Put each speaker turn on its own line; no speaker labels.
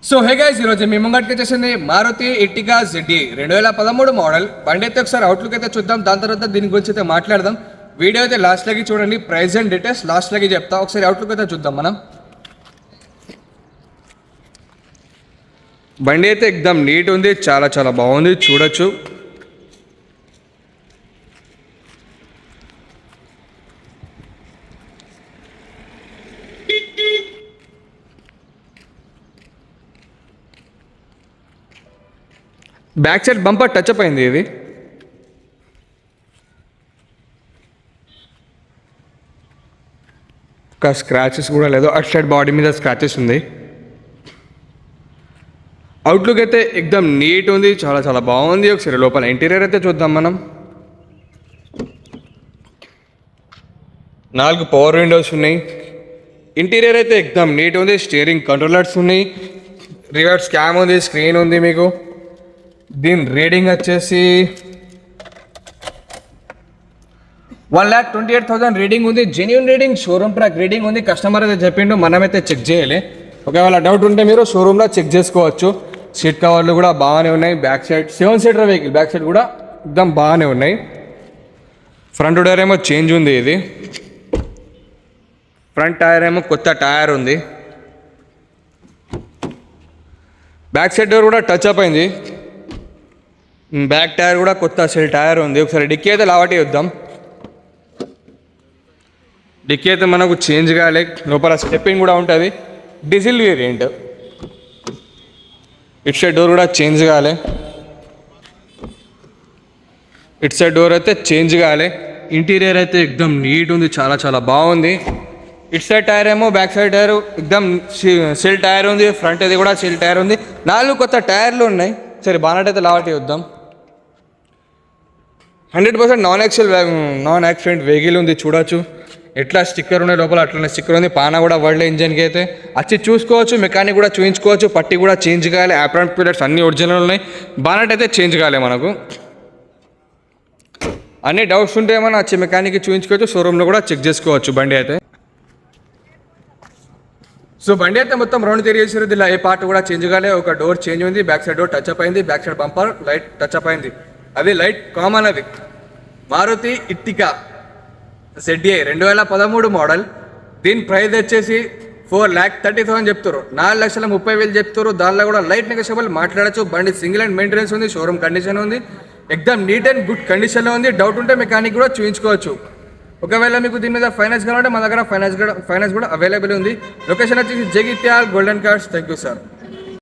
So hey guys, ఈరోజు మీ ముంగటికి వచ్చేసింది Maruti Ertiga ZE 2013 model. బండి అయితే ఒకసారి అవుట్లుక్ అయితే చూద్దాం, దాని తర్వాత దీని గురించి అయితే మాట్లాడదాం. వీడియో అయితే లాస్ట్ లాగి చూడండి, ప్రైస్ అండ్ డీటెయిల్స్ లాస్ట్ లాగి చెప్తా. ఒకసారి అవుట్లుక్ అయితే చూద్దాం మనం. బండి అయితే ఎక్దమ్ నీట్ ఉంది, చాలా చాలా బాగుంది, చూడొచ్చు. Back side bumper touch up అయింది, ఇది ఒక స్క్రాచెస్ కూడా లేదు. అటు సైడ్ బాడీ మీద స్క్రాచెస్ ఉంది. అవుట్లుక్ అయితే ఎక్దమ్ నీట్ ఉంది, చాలా చాలా బాగుంది. ఒకసారి లోపల ఇంటీరియర్ అయితే చూద్దాం మనం. 4 పవర్ విండోస్ ఉన్నాయి. ఇంటీరియర్ అయితే ఎక్దమ్ నీట్ ఉంది. స్టీరింగ్ కంట్రోలర్స్ ఉన్నాయి, రివర్స్ క్యామ్ ఉంది, స్క్రీన్ ఉంది. మీకు దీని రీడింగ్ వచ్చేసి 1,28,000 రీడింగ్ ఉంది. Genuine reading, showroom track reading ఉంది. కస్టమర్ అయితే చెప్పిండు, మనమైతే చెక్ చేయాలి. ఒకవేళ డౌట్ ఉంటే మీరు షోరూమ్లో చెక్ చేసుకోవచ్చు. సీట్ కవర్లు కూడా బాగానే ఉన్నాయి. Back side 7 seater vehicle, back side కూడా ఎక్దమ్ బాగానే ఉన్నాయి. ఫ్రంట్ టైర్ ఏమో చేంజ్ ఉంది. ఇది ఫ్రంట్ టైర్ ఏమో కొత్త టైర్ ఉంది. బ్యాక్ సైడ్ డోర్ కూడా టచ్ అప్ అయింది. బ్యాక్ టైర్ కూడా కొత్త సెల్ టైర్ ఉంది. ఒకసారి డిక్కీ అయితే లావటి వద్దాం. డిక్కీ అయితే మనకు చేంజ్ కాలే, లోపల స్టెప్పింగ్ కూడా ఉంటుంది. Diesel variant. ఇటు సైడ్ డోర్ కూడా చేంజ్ కాలే, ఇటు సైడ్ డోర్ అయితే చేంజ్ కాలే. ఇంటీరియర్ అయితే ఎక్దమ్ నీట్ ఉంది, చాలా చాలా బాగుంది. ఇటు సైడ్ టైర్ ఏమో బ్యాక్ సైడ్ టైర్ ఎక్దమ్ సెల్ టైర్ ఉంది. ఫ్రంట్ అది కూడా సెల్ టైర్ ఉంది. 4 కొత్త టైర్లు ఉన్నాయి. సరే, బానట్ అయితే లావటి వద్దాం. 100% నాన్ యాక్సిడెంట్ వెహికల్ ఉంది, చూడొచ్చు. ఎట్లా స్టిక్కర్ ఉన్నాయి లోపల, అట్లనే స్టిక్కర్ ఉంది. పానా కూడా వరల్డ్ ఇంజన్కి అయితే వచ్చి చూసుకోవచ్చు. మెకానిక్ కూడా చూయించుకోవచ్చు. పట్టి కూడా చేంజ్ కావాలి. యాప్రాన్ పిల్లర్స్ అన్ని ఒరిజినల్ ఉన్నాయి. బానట్ అయితే చేంజ్ కాలే మనకు. అన్ని డౌట్స్ ఉంటే ఏమైనా వచ్చి మెకానిక్ చూయించుకోవచ్చు. షోరూమ్లో కూడా చెక్ చేసుకోవచ్చు బండి అయితే. సో బండి అయితే మొత్తం రౌండ్ తిరిగేసారు. ఇలా ఏ పార్ట్ కూడా చేంజ్ కాలే. ఒక డోర్ చేంజ్ ఉంది, back side door touch up అయింది, back side bumper light touch up అయింది. అది లైట్ కామన్. అది మారుతి ఎర్టిగా ZE 2013 మోడల్. దీని ప్రైస్ వచ్చేసి 4,30,000 చెప్తారు. 4,30,000 చెప్తారు. దానిలో కూడా లైట్ నెగోషియబుల్ మాట్లాడచ్చు. బండి సింగిల్ అండ్ మెయింటెనెన్స్ ఉంది, షోరూమ్ కండిషన్ ఉంది, ఎక్దమ్ నీట్ అండ్ గుడ్ కండిషన్లో ఉంది. డౌట్ ఉంటే మెకానిక్ కూడా చూయించుకోవచ్చు. ఒకవేళ మీకు దీని మీద ఫైనాన్స్ కావాలంటే మా దగ్గర ఫైనాన్స్ కూడా అవైలబుల్ ఉంది. లొకేషన్ వచ్చేసి Jagtial golden cars. Thank you sir.